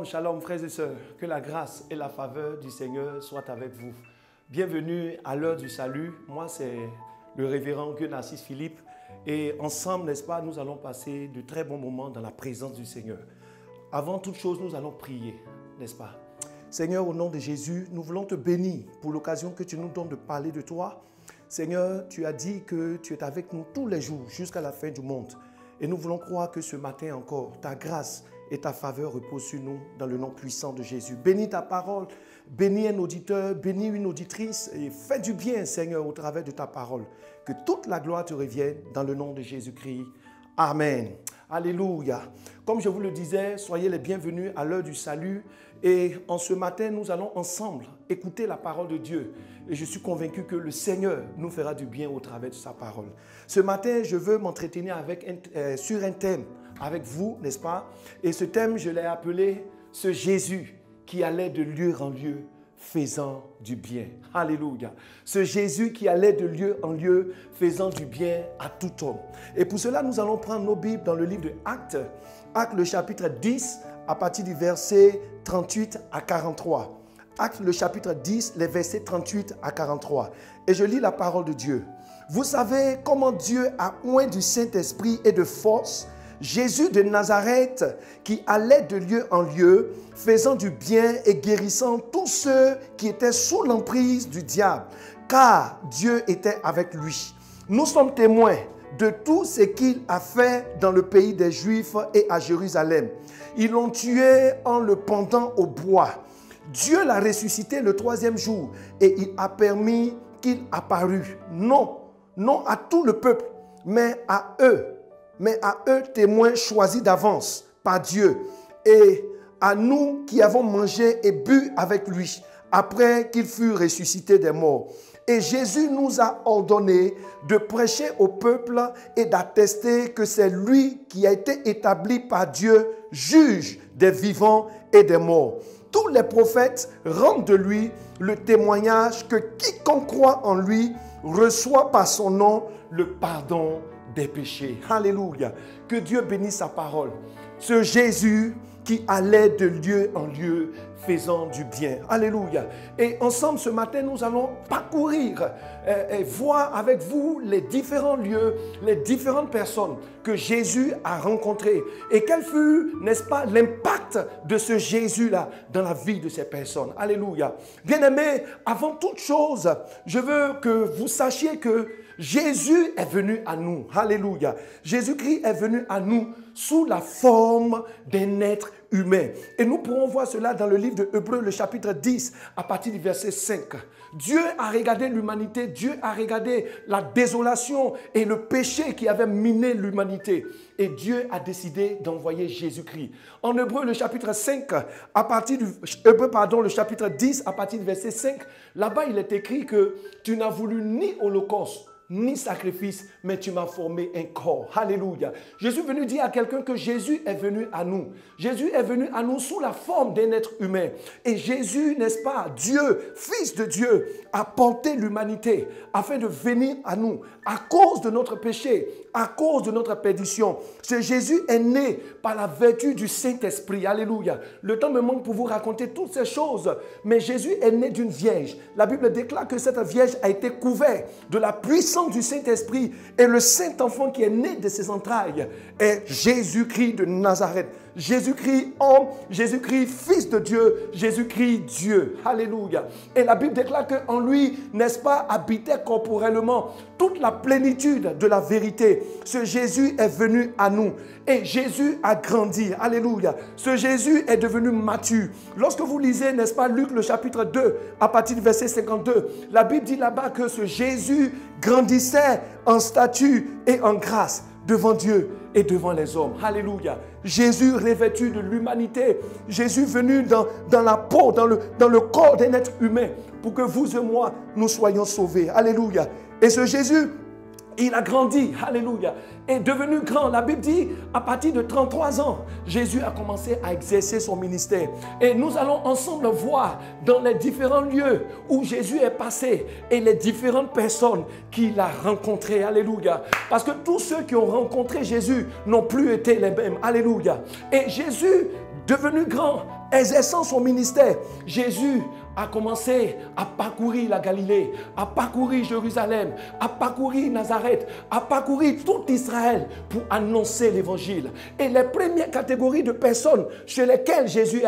Shalom, shalom frères et sœurs, que la grâce et la faveur du Seigneur soient avec vous. Bienvenue à l'heure du salut, moi c'est le révérend Gueux Narcisse Philippe et ensemble, n'est-ce pas, nous allons passer de très bons moments dans la présence du Seigneur. Avant toute chose, nous allons prier, n'est-ce pas? Seigneur, au nom de Jésus, nous voulons te bénir pour l'occasion que tu nous donnes de parler de toi. Seigneur, tu as dit que tu es avec nous tous les jours jusqu'à la fin du monde. Et nous voulons croire que ce matin encore, ta grâce et ta faveur reposent sur nous dans le nom puissant de Jésus. Bénis ta parole, bénis un auditeur, bénis une auditrice et fais du bien, Seigneur, au travers de ta parole. Que toute la gloire te revienne dans le nom de Jésus-Christ. Amen. Alléluia. Comme je vous le disais, soyez les bienvenus à l'heure du salut. Et en ce matin, nous allons ensemble écouter la parole de Dieu. Et je suis convaincu que le Seigneur nous fera du bien au travers de sa parole. Ce matin, je veux m'entretenir sur un thème avec vous, n'est-ce pas? Et ce thème, je l'ai appelé « Ce Jésus qui allait de lieu en lieu, faisant du bien. » Alléluia. Ce Jésus qui allait de lieu en lieu, faisant du bien à tout homme. Et pour cela, nous allons prendre nos Bibles dans le livre de Actes, Actes le chapitre 10, à partir du verset 38 à 43. Actes le chapitre 10, les versets 38 à 43. Et je lis la parole de Dieu. Vous savez comment Dieu a oint du Saint-Esprit et de force Jésus de Nazareth qui allait de lieu en lieu, faisant du bien et guérissant tous ceux qui étaient sous l'emprise du diable, car Dieu était avec lui. Nous sommes témoins de tout ce qu'il a fait dans le pays des Juifs et à Jérusalem. Ils l'ont tué en le pendant au bois. Dieu l'a ressuscité le troisième jour et il a permis qu'il apparût, non à tout le peuple, mais à eux témoins choisis d'avance par Dieu et à nous qui avons mangé et bu avec lui après qu'il fut ressuscité des morts. Et Jésus nous a ordonné de prêcher au peuple et d'attester que c'est lui qui a été établi par Dieu, juge des vivants et des morts. Tous les prophètes rendent de lui le témoignage que quiconque croit en lui reçoit par son nom le pardon des péchés. Alléluia. Que Dieu bénisse sa parole. Ce Jésus qui allait de lieu en lieu faisant du bien. Alléluia. Et ensemble ce matin, nous allons parcourir et voir avec vous les différents lieux, les différentes personnes que Jésus a rencontrées. Et quel fut, n'est-ce pas, l'impact de ce Jésus-là dans la vie de ces personnes. Alléluia. Bien-aimés, avant toute chose, je veux que vous sachiez que Jésus est venu à nous. Alléluia. Jésus-Christ est venu à nous sous la forme d'un être humain. Et nous pourrons voir cela dans le livre de Hébreux, le chapitre 10, à partir du verset 5. Dieu a regardé l'humanité, Dieu a regardé la désolation et le péché qui avait miné l'humanité. Et Dieu a décidé d'envoyer Jésus-Christ. En Hébreux, le chapitre 5, le chapitre 10, à partir du verset 5, là-bas il est écrit que tu n'as voulu ni holocauste, ni sacrifice, mais tu m'as formé un corps. Alléluia. Je suis venu dire à quelqu'un que Jésus est venu à nous. Jésus est venu à nous sous la forme d'un être humain. Et Jésus, n'est-ce pas, Dieu, Fils de Dieu, a porté l'humanité afin de venir à nous à cause de notre péché, à cause de notre perdition. Ce Jésus est né par la vertu du Saint-Esprit. Alléluia. Le temps me manque pour vous raconter toutes ces choses, mais Jésus est né d'une vierge. La Bible déclare que cette vierge a été couverte de la puissance du Saint-Esprit et le Saint-Enfant qui est né de ses entrailles est Jésus-Christ de Nazareth. Jésus-Christ homme, Jésus-Christ Fils de Dieu, Jésus-Christ Dieu. Alléluia. Et la Bible déclare qu'en lui, n'est-ce pas, habitait corporellement toute la plénitude de la vérité. Ce Jésus est venu à nous et Jésus a grandi. Alléluia. Ce Jésus est devenu mature. Lorsque vous lisez, n'est-ce pas, Luc le chapitre 2, à partir du verset 52, la Bible dit là-bas que ce Jésus grandissait en stature et en grâce devant Dieu et devant les hommes. Alléluia. Jésus revêtu de l'humanité. Jésus venu dans la peau, dans le corps d'un être humain pour que vous et moi, nous soyons sauvés. Alléluia. Et ce Jésus, il a grandi, alléluia, est devenu grand. La Bible dit, à partir de 33 ans, Jésus a commencé à exercer son ministère. Et nous allons ensemble voir dans les différents lieux où Jésus est passé et les différentes personnes qu'il a rencontrées, alléluia. Parce que tous ceux qui ont rencontré Jésus n'ont plus été les mêmes, alléluia. Et Jésus, devenu grand, exerçant son ministère, Jésus a commencé à parcourir la Galilée, à parcourir Jérusalem, à parcourir Nazareth, à parcourir tout Israël pour annoncer l'évangile. Et les premières catégories de personnes chez lesquelles Jésus est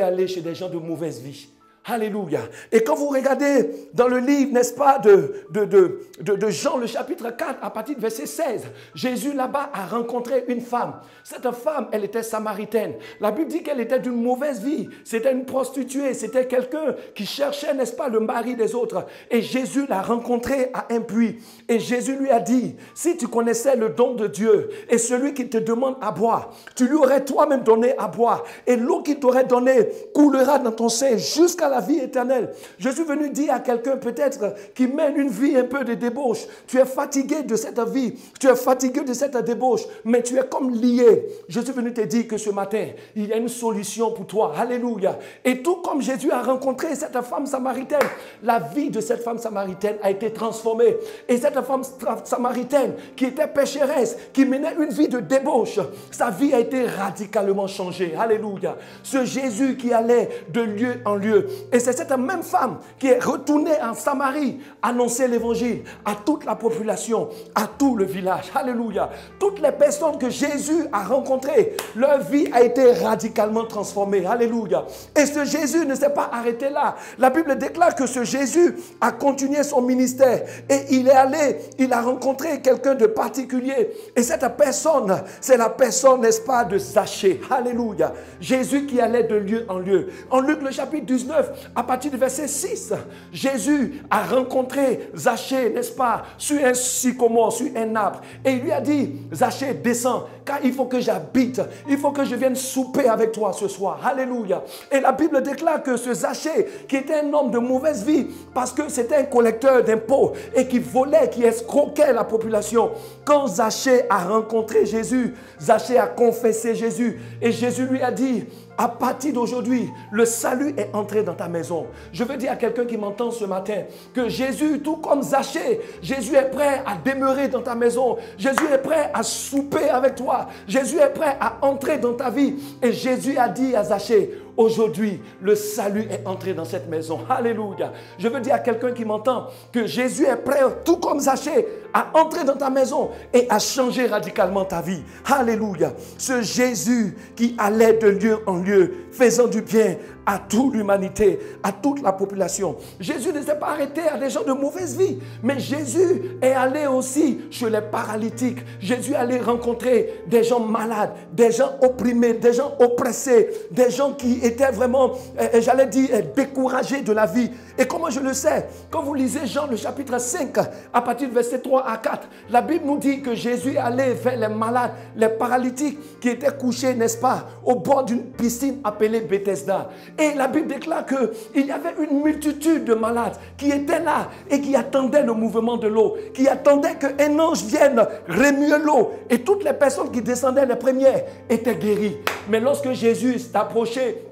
allé chez des gens de mauvaise vie. Alléluia. Et quand vous regardez dans le livre, n'est-ce pas, de Jean, le chapitre 4, à partir du verset 16, Jésus là-bas a rencontré une femme. Cette femme, elle était samaritaine. La Bible dit qu'elle était d'une mauvaise vie. C'était une prostituée. C'était quelqu'un qui cherchait, n'est-ce pas, le mari des autres. Et Jésus l'a rencontrée à un puits. Et Jésus lui a dit, si tu connaissais le don de Dieu et celui qui te demande à boire, tu lui aurais toi-même donné à boire. Et l'eau qu'il t'aurait donnée coulera dans ton sein jusqu'à la vie éternelle. Je suis venu dire à quelqu'un peut-être qui mène une vie un peu de débauche. Tu es fatigué de cette vie, tu es fatigué de cette débauche, mais tu es comme lié. Je suis venu te dire que ce matin, il y a une solution pour toi. Alléluia. Et tout comme Jésus a rencontré cette femme samaritaine, la vie de cette femme samaritaine a été transformée. Et cette femme samaritaine qui était pécheresse, qui menait une vie de débauche, sa vie a été radicalement changée. Alléluia. Ce Jésus qui allait de lieu en lieu. Et c'est cette même femme qui est retournée en Samarie annoncer l'évangile à toute la population, à tout le village. Alléluia. Toutes les personnes que Jésus a rencontrées, leur vie a été radicalement transformée. Alléluia. Et ce Jésus ne s'est pas arrêté là. La Bible déclare que ce Jésus a continué son ministère et il est allé, il a rencontré quelqu'un de particulier. Et cette personne, c'est la personne, n'est-ce pas, de Zachée. Alléluia. Jésus qui allait de lieu en lieu. En Luc le chapitre 19, à partir du verset 6, Jésus a rencontré Zachée, n'est-ce pas, sur un sycomore, sur un arbre. Et il lui a dit, Zachée, descends, car il faut que j'habite, il faut que je vienne souper avec toi ce soir. Alléluia. Et la Bible déclare que ce Zachée, qui était un homme de mauvaise vie, parce que c'était un collecteur d'impôts et qui volait, qui escroquait la population. Quand Zachée a rencontré Jésus, Zachée a confessé Jésus. Et Jésus lui a dit, à partir d'aujourd'hui, le salut est entré dans ta maison. Je veux dire à quelqu'un qui m'entend ce matin que Jésus, tout comme Zachée, Jésus est prêt à demeurer dans ta maison. Jésus est prêt à souper avec toi. Jésus est prêt à entrer dans ta vie. Et Jésus a dit à Zachée, aujourd'hui, le salut est entré dans cette maison. Alléluia. Je veux dire à quelqu'un qui m'entend que Jésus est prêt, tout comme Zachée, à entrer dans ta maison et à changer radicalement ta vie. Alléluia. Ce Jésus qui allait de lieu en lieu, faisant du bien à toute l'humanité, à toute la population. Jésus ne s'est pas arrêté à des gens de mauvaise vie, mais Jésus est allé aussi chez les paralytiques. Jésus est allé rencontrer des gens malades, des gens opprimés, des gens oppressés, des gens qui étaient vraiment, j'allais dire, découragés de la vie. Et comment je le sais? Quand vous lisez Jean le chapitre 5, à partir du verset 3 à 4, la Bible nous dit que Jésus est allé vers les malades, les paralytiques qui étaient couchés, n'est-ce pas, au bord d'une piscine appelée Bethesda. Et la Bible déclare qu'il y avait une multitude de malades qui étaient là et qui attendaient le mouvement de l'eau, qui attendaient qu'un ange vienne remuer l'eau. Et toutes les personnes qui descendaient les premières étaient guéries. Mais lorsque Jésus s'est approché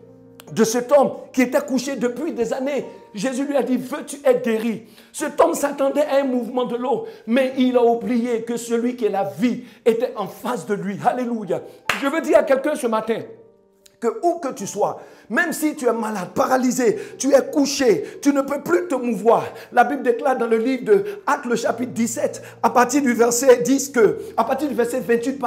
de cet homme qui était couché depuis des années, Jésus lui a dit, veux-tu être guéri? Cet homme s'attendait à un mouvement de l'eau, mais il a oublié que celui qui est la vie était en face de lui. Alléluia. Je veux dire à quelqu'un ce matin, que où que tu sois, même si tu es malade, paralysé, tu es couché, tu ne peux plus te mouvoir. La Bible déclare dans le livre de Actes, le chapitre 17, à partir du verset 10, à partir du verset 28,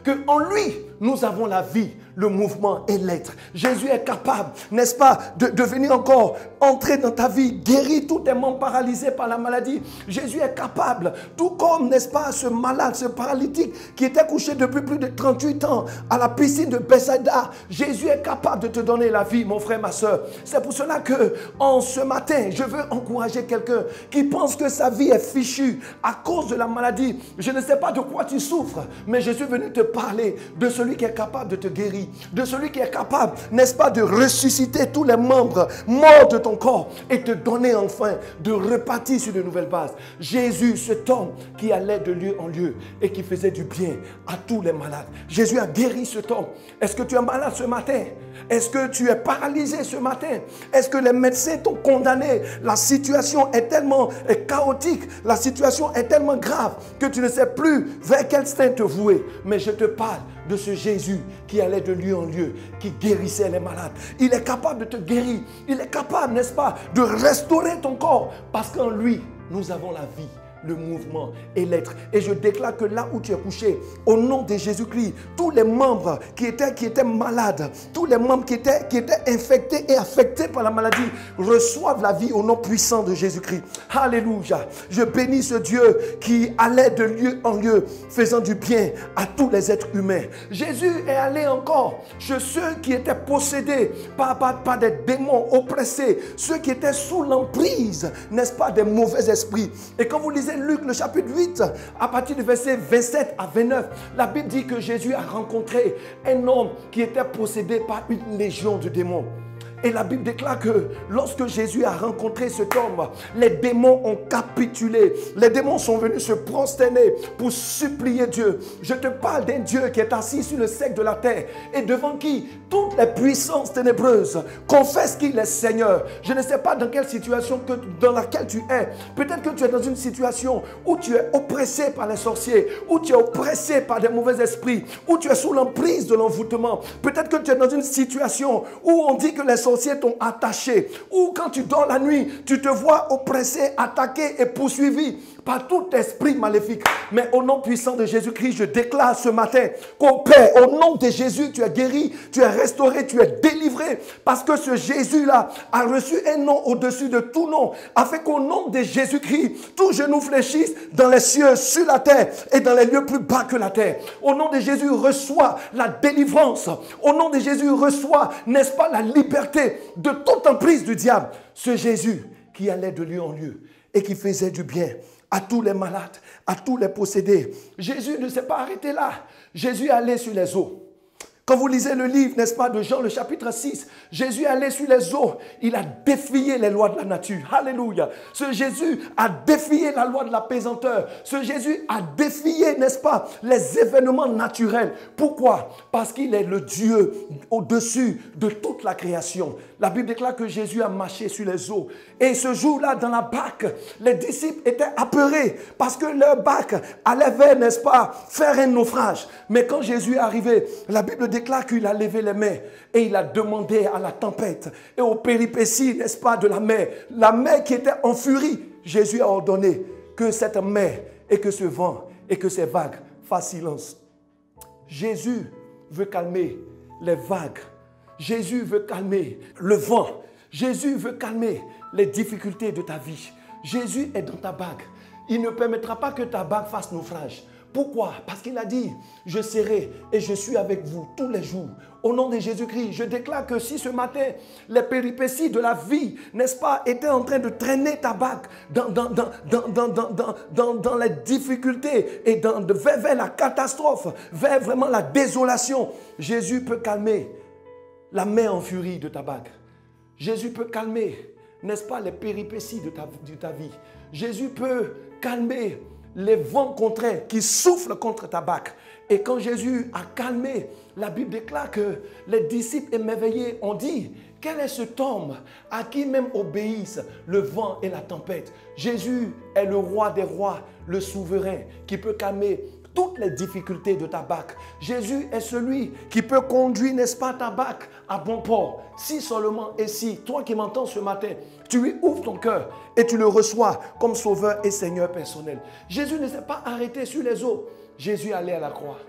que en lui, nous avons la vie, le mouvement et l'être. Jésus est capable, n'est-ce pas, de venir encore entrer dans ta vie, guérir tous tes membres paralysés par la maladie. Jésus est capable, tout comme, n'est-ce pas, ce malade, ce paralytique qui était couché depuis plus de 38 ans à la piscine de Bethesda. Jésus est capable de te donner la vie, mon frère, ma soeur. C'est pour cela que, en ce matin, je veux encourager quelqu'un qui pense que sa vie est fichue à cause de la maladie. Je ne sais pas de quoi tu souffres, mais je suis venu te parler de celui qui est capable de te guérir, de celui qui est capable, n'est-ce pas, de ressusciter tous les membres morts de ton corps et te donner enfin de repartir sur de nouvelles bases. Jésus, cet homme qui allait de lieu en lieu et qui faisait du bien à tous les malades. Jésus a guéri cet homme. Est-ce que tu es malade ce matin? Est-ce que tu es paralysé ce matin? Est-ce que les médecins t'ont condamné? La situation est tellement chaotique, la situation est tellement grave que tu ne sais plus vers quel saint te vouer. Mais je te parle de ce Jésus qui allait de lieu en lieu, qui guérissait les malades. Il est capable de te guérir. Il est capable, n'est-ce pas, de restaurer ton corps. Parce qu'en lui, nous avons la vie, le mouvement et l'être. Et je déclare que là où tu es couché, au nom de Jésus-Christ, tous les membres qui étaient malades, tous les membres qui étaient infectés et affectés par la maladie, reçoivent la vie au nom puissant de Jésus-Christ. Alléluia. Je bénis ce Dieu qui allait de lieu en lieu, faisant du bien à tous les êtres humains. Jésus est allé encore chez ceux qui étaient possédés par des démons oppressés, ceux qui étaient sous l'emprise, n'est-ce pas, des mauvais esprits. Et quand vous lisez Luc, le chapitre 8, à partir du verset 27 à 29, la Bible dit que Jésus a rencontré un homme qui était possédé par une légion de démons. Et la Bible déclare que lorsque Jésus a rencontré cet homme, les démons ont capitulé. Les démons sont venus se prosterner pour supplier Dieu. Je te parle d'un Dieu qui est assis sur le sec de la terre et devant qui toutes les puissances ténébreuses confessent qu'il est Seigneur. Je ne sais pas dans quelle situation dans laquelle tu es. Peut-être que tu es dans une situation où tu es oppressé par les sorciers, où tu es oppressé par des mauvais esprits, où tu es sous l'emprise de l'envoûtement. Peut-être que tu es dans une situation où on dit que les sorciers t'ont attaché, ou quand tu dors la nuit, tu te vois oppressé, attaqué et poursuivi par tout esprit maléfique. Mais au nom puissant de Jésus-Christ, je déclare ce matin qu'au Père, au nom de Jésus, tu es guéri, tu es restauré, tu es délivré, parce que ce Jésus-là a reçu un nom au-dessus de tout nom, afin qu'au nom de Jésus-Christ, tout genou fléchisse dans les cieux, sur la terre et dans les lieux plus bas que la terre. Au nom de Jésus, reçois la délivrance. Au nom de Jésus, reçois, n'est-ce pas, la liberté de toute emprise du diable. Ce Jésus qui allait de lieu en lieu et qui faisait du bien à tous les malades, à tous les possédés. Jésus ne s'est pas arrêté là. Jésus allait sur les eaux. Quand vous lisez le livre, n'est-ce pas, de Jean, le chapitre 6, Jésus allait sur les eaux. Il a défié les lois de la nature. Alléluia. Ce Jésus a défié la loi de la pesanteur. Ce Jésus a défié, n'est-ce pas, les événements naturels. Pourquoi? Parce qu'il est le Dieu au-dessus de toute la création. La Bible déclare que Jésus a marché sur les eaux. Et ce jour-là, dans la barque, les disciples étaient apeurés parce que leur barque allait vers, n'est-ce pas, faire un naufrage. Mais quand Jésus est arrivé, la Bible déclare qu'il a levé les mains et il a demandé à la tempête et aux péripéties, n'est-ce pas, de la mer qui était en furie. Jésus a ordonné que cette mer et que ce vent et que ces vagues fassent silence. Jésus veut calmer les vagues. Jésus veut calmer le vent. Jésus veut calmer les difficultés de ta vie. Jésus est dans ta barque. Il ne permettra pas que ta barque fasse naufrage. Pourquoi? Parce qu'il a dit, je serai et je suis avec vous tous les jours. Au nom de Jésus-Christ, je déclare que si ce matin, les péripéties de la vie, n'est-ce pas, étaient en train de traîner ta barque dans les difficultés et vers la catastrophe, vers vraiment la désolation, Jésus peut calmer la mer en furie de ta barque. Jésus peut calmer, n'est-ce pas, les péripéties de ta vie. Jésus peut calmer les vents contraires qui soufflent contre ta barque. Et quand Jésus a calmé, la Bible déclare que les disciples émerveillés ont dit, quel est cet homme à qui même obéissent le vent et la tempête? Jésus est le roi des rois, le souverain qui peut calmer toutes les difficultés de ta barque. Jésus est celui qui peut conduire, n'est-ce pas, ta barque à bon port. Si seulement et si, toi qui m'entends ce matin, tu lui ouvres ton cœur et tu le reçois comme sauveur et Seigneur personnel. Jésus ne s'est pas arrêté sur les eaux. Jésus allait à la croix.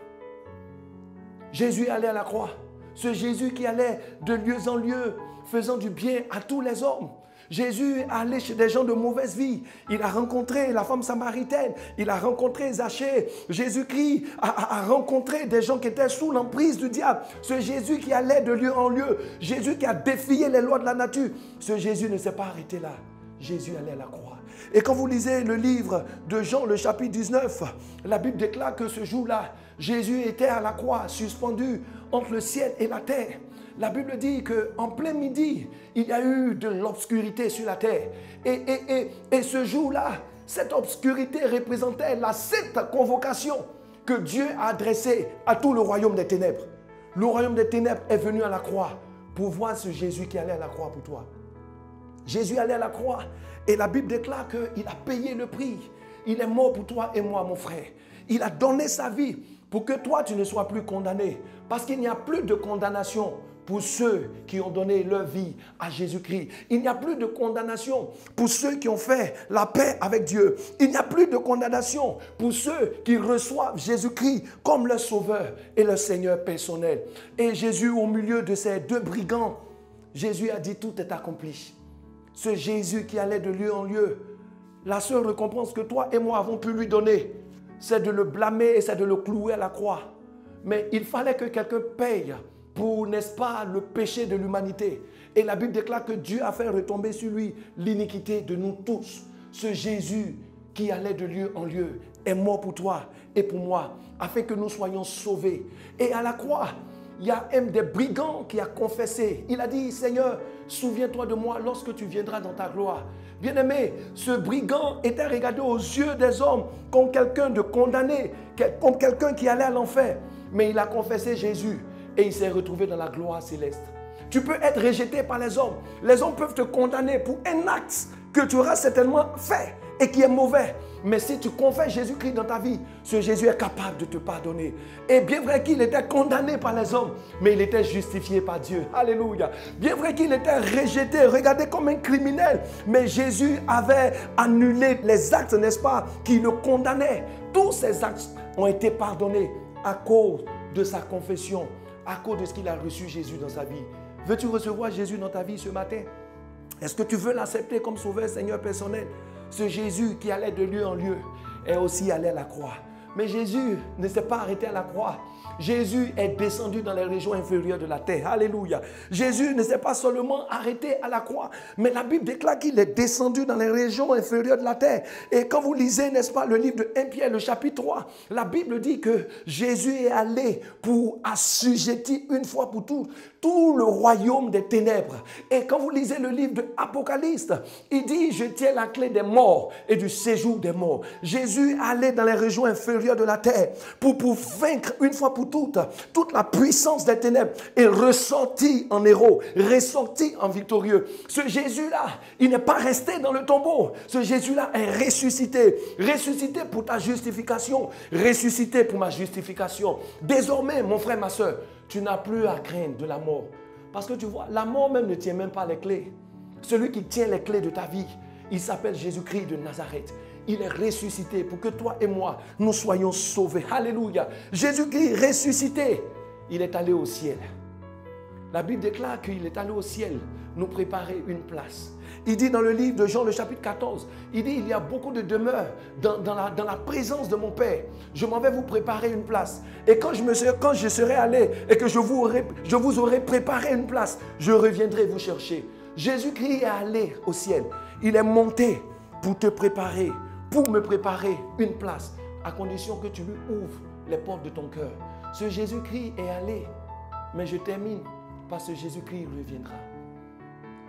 Jésus allait à la croix. Ce Jésus qui allait de lieu en lieu, faisant du bien à tous les hommes. Jésus allait chez des gens de mauvaise vie. Il a rencontré la femme samaritaine. Il a rencontré Zachée. Jésus-Christ a rencontré des gens qui étaient sous l'emprise du diable. Ce Jésus qui allait de lieu en lieu. Jésus qui a défié les lois de la nature. Ce Jésus ne s'est pas arrêté là. Jésus allait à la croix. Et quand vous lisez le livre de Jean, le chapitre 19, la Bible déclare que ce jour-là, Jésus était à la croix, suspendu entre le ciel et la terre. La Bible dit qu'en plein midi, il y a eu de l'obscurité sur la terre. Et ce jour-là, cette obscurité représentait la sainte convocation que Dieu a adressée à tout le royaume des ténèbres. Le royaume des ténèbres est venu à la croix pour voir ce Jésus qui allait à la croix pour toi. Jésus allait à la croix et la Bible déclare qu'il a payé le prix. Il est mort pour toi et moi, mon frère. Il a donné sa vie pour que toi, tu ne sois plus condamné. Parce qu'il n'y a plus de condamnation pour ceux qui ont donné leur vie à Jésus-Christ. Il n'y a plus de condamnation pour ceux qui ont fait la paix avec Dieu. Il n'y a plus de condamnation pour ceux qui reçoivent Jésus-Christ comme leur sauveur et leur Seigneur personnel. Et Jésus, au milieu de ces deux brigands, Jésus a dit tout est accompli. Ce Jésus qui allait de lieu en lieu, la seule récompense que toi et moi avons pu lui donner, c'est de le blâmer et c'est de le clouer à la croix. Mais il fallait que quelqu'un paye pour, n'est-ce pas, le péché de l'humanité. Et la Bible déclare que Dieu a fait retomber sur lui l'iniquité de nous tous. Ce Jésus qui allait de lieu en lieu est mort pour toi et pour moi, afin que nous soyons sauvés. Et à la croix, il y a un des brigands qui a confessé. Il a dit, Seigneur, souviens-toi de moi lorsque tu viendras dans ta gloire. Bien-aimé, ce brigand était regardé aux yeux des hommes comme quelqu'un de condamné, comme quelqu'un qui allait à l'enfer. Mais il a confessé Jésus et il s'est retrouvé dans la gloire céleste. Tu peux être rejeté par les hommes. Les hommes peuvent te condamner pour un acte que tu auras certainement fait et qui est mauvais. Mais si tu confesses Jésus-Christ dans ta vie, ce Jésus est capable de te pardonner. Et bien vrai qu'il était condamné par les hommes, mais il était justifié par Dieu. Alléluia. Bien vrai qu'il était rejeté, regardé comme un criminel, mais Jésus avait annulé les actes, n'est-ce pas, qui le condamnaient. Tous ces actes ont été pardonnés à cause de sa confession, à cause de ce qu'il a reçu Jésus dans sa vie. Veux-tu recevoir Jésus dans ta vie ce matin? Est-ce que tu veux l'accepter comme sauveur, Seigneur personnel? Ce Jésus qui allait de lieu en lieu est aussi allé à la croix. Mais Jésus ne s'est pas arrêté à la croix. Jésus est descendu dans les régions inférieures de la terre. Alléluia. Jésus ne s'est pas seulement arrêté à la croix, mais la Bible déclare qu'il est descendu dans les régions inférieures de la terre. Et quand vous lisez, n'est-ce pas, le livre de 1 Pierre, le chapitre 3, la Bible dit que Jésus est allé pour assujettir une fois pour toutes tout le royaume des ténèbres. Et quand vous lisez le livre de Apocalypse, il dit, je tiens la clé des morts et du séjour des morts. Jésus est allé dans les régions inférieures de la terre pour vaincre une fois pour toutes toute la puissance des ténèbres et ressortir en héros, ressortir en victorieux. Ce Jésus-là, il n'est pas resté dans le tombeau. Ce Jésus-là est ressuscité. Ressuscité pour ta justification. Ressuscité pour ma justification. Désormais, mon frère, ma soeur, tu n'as plus à craindre de la mort. Parce que tu vois, la mort même ne tient même pas les clés. Celui qui tient les clés de ta vie, il s'appelle Jésus-Christ de Nazareth. Il est ressuscité pour que toi et moi, nous soyons sauvés. Alléluia. Jésus-Christ ressuscité, il est allé au ciel. La Bible déclare qu'il est allé au ciel nous préparer une place. Il dit dans le livre de Jean, le chapitre 14, il dit, il y a beaucoup de demeures dans la présence de mon Père. Je m'en vais vous préparer une place. Et quand je serai allé et que je vous aurai préparé une place, je reviendrai vous chercher. Jésus-Christ est allé au ciel. Il est monté pour te préparer, pour me préparer une place, à condition que tu lui ouvres les portes de ton cœur. Ce Jésus-Christ est allé. Mais je termine par ce Jésus-Christ reviendra.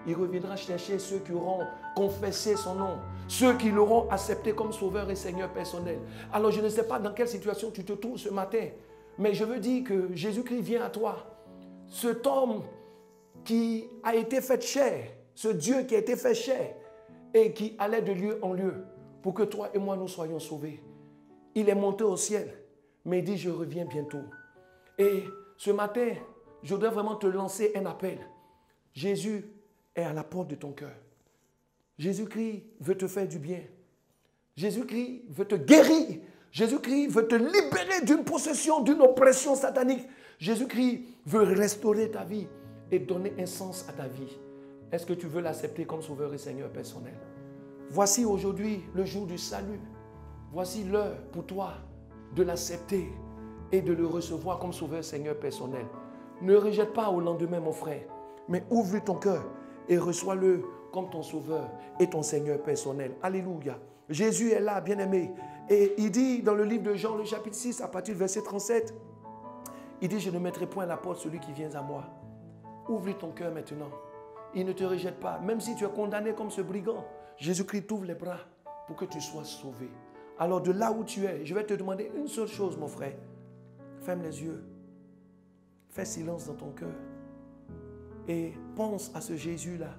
Il reviendra chercher ceux qui auront confessé son nom, ceux qui l'auront accepté comme sauveur et Seigneur personnel. Alors je ne sais pas dans quelle situation tu te trouves ce matin, mais je veux dire que Jésus-Christ vient à toi. Cet homme qui a été fait chair, ce Dieu qui a été fait chair et qui allait de lieu en lieu pour que toi et moi nous soyons sauvés. Il est monté au ciel, mais il dit je reviens bientôt. Et ce matin, je voudrais vraiment te lancer un appel. Jésus est à la porte de ton cœur. Jésus-Christ veut te faire du bien. Jésus-Christ veut te guérir. Jésus-Christ veut te libérer d'une possession, d'une oppression satanique. Jésus-Christ veut restaurer ta vie et donner un sens à ta vie. Est-ce que tu veux l'accepter comme sauveur et Seigneur personnel? Voici aujourd'hui le jour du salut. Voici l'heure pour toi de l'accepter et de le recevoir comme sauveur et Seigneur personnel. Ne rejette pas au lendemain, mon frère, mais ouvre ton cœur et reçois-le comme ton sauveur et ton Seigneur personnel. Alléluia. Jésus est là, bien-aimé. Et il dit dans le livre de Jean, le chapitre 6, à partir du verset 37, il dit, je ne mettrai point à la porte celui qui vient à moi. Ouvre ton cœur maintenant. Il ne te rejette pas. Même si tu es condamné comme ce brigand, Jésus-Christ t'ouvre les bras pour que tu sois sauvé. Alors de là où tu es, je vais te demander une seule chose, mon frère. Ferme les yeux. Fais silence dans ton cœur. Et pense à ce Jésus-là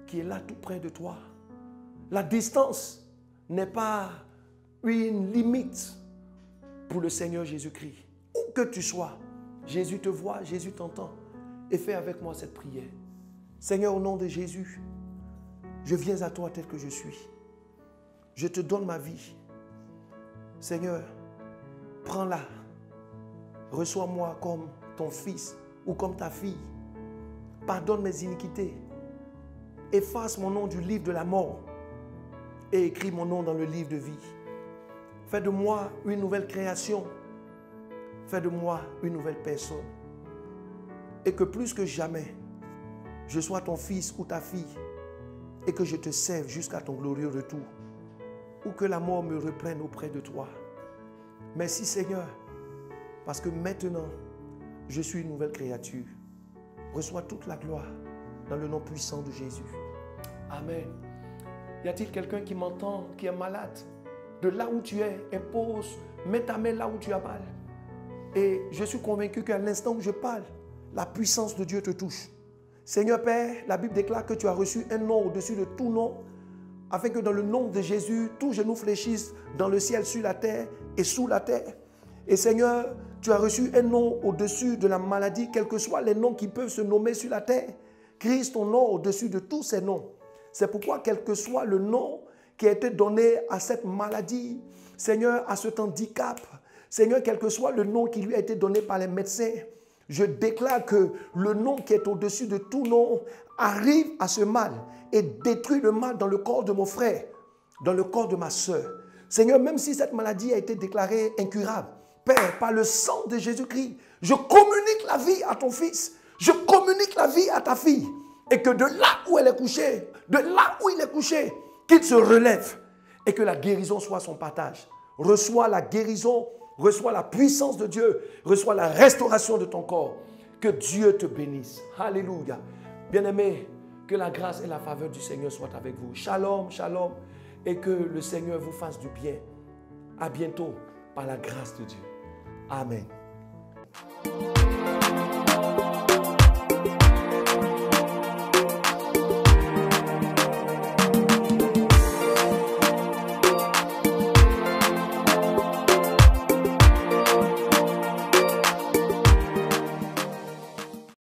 qui est là tout près de toi. La distance n'est pas une limite pour le Seigneur Jésus-Christ. Où que tu sois, Jésus te voit, Jésus t'entend. Et fais avec moi cette prière. Seigneur, au nom de Jésus, je viens à toi tel que je suis. Je te donne ma vie. Seigneur, prends-la. Reçois-moi comme ton fils ou comme ta fille. Pardonne mes iniquités. Efface mon nom du livre de la mort et écris mon nom dans le livre de vie. Fais de moi une nouvelle création. Fais de moi une nouvelle personne. Et que plus que jamais, je sois ton fils ou ta fille et que je te serve jusqu'à ton glorieux retour. Ou que la mort me reprenne auprès de toi. Merci Seigneur, parce que maintenant, je suis une nouvelle créature. Reçois toute la gloire dans le nom puissant de Jésus. Amen. Y a-t-il quelqu'un qui m'entend, qui est malade? De là où tu es, impose, mets ta main là où tu as mal. Et je suis convaincu qu'à l'instant où je parle, la puissance de Dieu te touche. Seigneur Père, la Bible déclare que tu as reçu un nom au-dessus de tout nom, afin que dans le nom de Jésus, tous genoux fléchissent dans le ciel, sur la terre et sous la terre. Et Seigneur, tu as reçu un nom au-dessus de la maladie, quels que soient les noms qui peuvent se nommer sur la terre. Christ, ton nom au-dessus de tous ces noms. C'est pourquoi, quel que soit le nom qui a été donné à cette maladie, Seigneur, à cet handicap, Seigneur, quel que soit le nom qui lui a été donné par les médecins, je déclare que le nom qui est au-dessus de tout nom arrive à ce mal et détruit le mal dans le corps de mon frère, dans le corps de ma soeur. Seigneur, même si cette maladie a été déclarée incurable, Père, par le sang de Jésus-Christ, je communique la vie à ton fils, je communique la vie à ta fille, et que de là où elle est couchée, de là où il est couché, qu'il se relève et que la guérison soit son partage. Reçois la guérison, reçois la puissance de Dieu, reçois la restauration de ton corps. Que Dieu te bénisse. Alléluia. Bien-aimés, que la grâce et la faveur du Seigneur soient avec vous. Shalom, shalom. Et que le Seigneur vous fasse du bien. À bientôt par la grâce de Dieu. Amen.